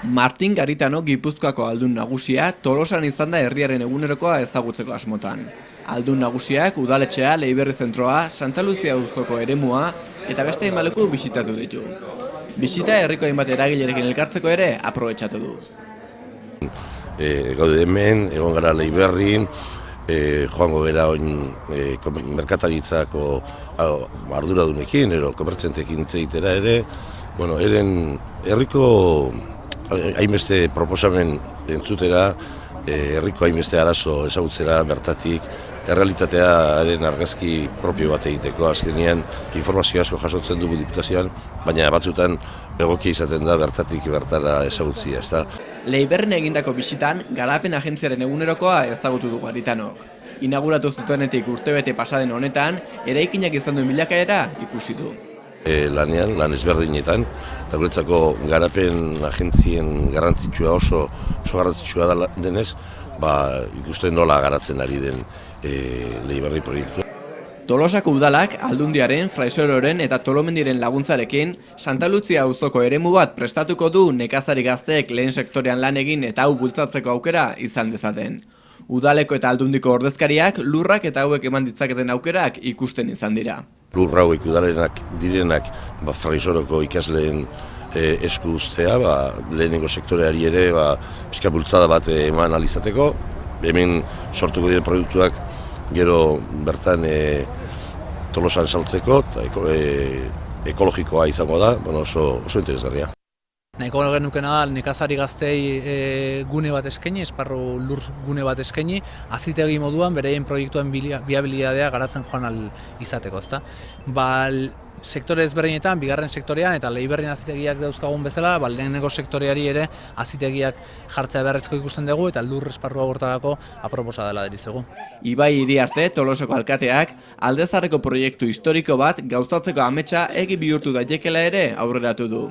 Martin Garitano Gipuzkoako aldun nagusia Tolosan izan da herriaren egunerokoa ezagutzeko asmotan. Aldun nagusiak udaletxea, Leiberri zentroa, Santa Luzia auzoko eremua eta beste hainbat bisitatu ditu. Bisita herriko hainbat eragilerekin elkartzeko ere aprobetxatu du. Gaude hemen, egon gara Leiberrin, joango gara oin merkataritzako arduradunekin, komertzentekin hitz egitera ere, eren herriko hainbeste proposamen entzutera, herriko hainbeste arazo ezagutzera bertatik, errealitatearen argazki propio bat egiteko, azkenean informazio asko jasotzen dugu diputazioan, baina batzutan egokia izaten da bertatik bertara ezagutzia, ezta? Leiberrin egindako bisitan, garapen agentziaren egunerokoa ezagutu du Garitanok. Inauguratu zutenetik urtebete pasaden honetan, eraikinak izan duen bilakaera ikusi du. Lanean, lan ezberdinetan, eta guretzako garapen agentzien garrantzitsua oso garrantzitsua denez, ikusten nola garatzen ari den Leiberri proiektua. Tolosako udalak Aldundiaren, Fraisororen eta Tolomendiren laguntzarekin Santa Luzia auzoko eremu bat prestatuko du nekazari gazteek lehen sektorean lan egin eta hau bultzatzeko aukera izan dezaten. Udaleko eta Aldundiko ordezkariak lurrak eta hauek eman ditzaketen aukerak ikusten izan dira. Lur hauek udalenak direnak Fraisoroko ikasleen esku uztea, lehenengo sektoreari ere pixka bultzada bat eman alizateko. Hemen sortuko diren produktuak gero bertan Tolosan saltzeko, ekologikoa izango da, oso interesgarria. Nahiko genukena da nekazari gaztei gune bat eskaini, esparru lur gune bat eskaini, azitegi moduan bereien proiektuen biabilidadea garatzen joan al izateko, ezta? Sektore ezberdinetan, bigarren sektorean eta Leiberrin azitegiak dauzkagun bezala, lehenengo sektoreari ere azitegiak jartzea beharrezko ikusten dugu eta lur esparrua hortarako aproposa dela deritzogu. Ibai Iriarte, Tolosako alkateak, aldezarreko proiektu historiko bat gauzatzeko ametsa egi bihurtu daitekeela ere aurreratu du.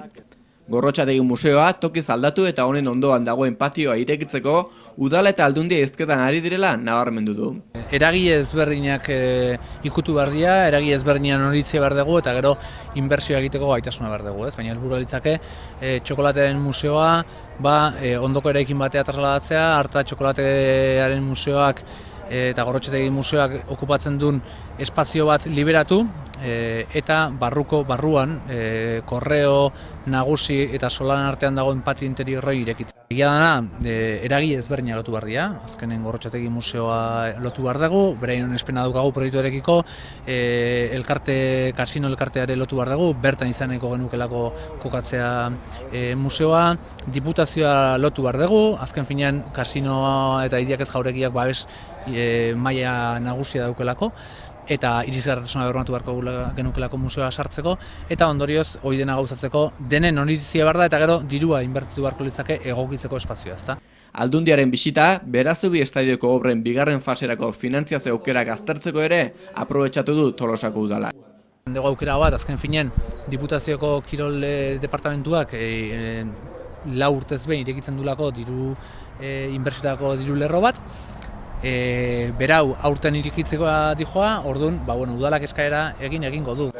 Gorrotxategi museoa tokiz aldatu eta honen ondoan dagoen patioa irekitzeko udala eta aldundia hizketan ari direla nabarmendu du. Eragile ezberdinak ikutu behar dira, eragile ezberdinak noritzea behar dugu eta gero inbertsioa egiteko gaitasuna behar dugu. Baina helburua litzake txokolatearen museoa ondoko eraikin batea trasladatzea, harta txokolatearen museoak eta Gorrotxategi museoak okupatzen duen espazio bat liberatu eta barruan korreo nagusi eta solan artean dagoen patio interiorroi irekitzen. Egia dana, eragile ezberdinak lotu behar dira, azkenen Gorrotxategi museoa lotu behar dugu, berein onespena daukagu proiektuarekiko, kasino elkarteare lotu behar dugu, bertan izaneko genukelako kokatzea museoa, diputazioa lotu behar dugu, azken finean kasinoa eta idiak ez jauregiak babes maila nagusia daukelako, eta irisgarritasuna bermatu beharko genukelako museoa sartzeko, eta ondorioz hori dena gauzatzeko denen oniritzia behar da eta gero dirua inbertitu beharko litzake egokitzeko espazioa, ezta? Aldundiaren bisita, Berazzubi estadioko obren bigarren faserako finantziazio aukerak aztertzeko ere aprobetxatu du Tolosako udalak. Dugu aukera bat, azken finean, Diputazioko Kirol departamentuak 4 urtez behin irekitzen dulako inbertsiotako diru lerro bat, berau aurten irekitzeko dijoa, orduan, udalak eskaera egingo du.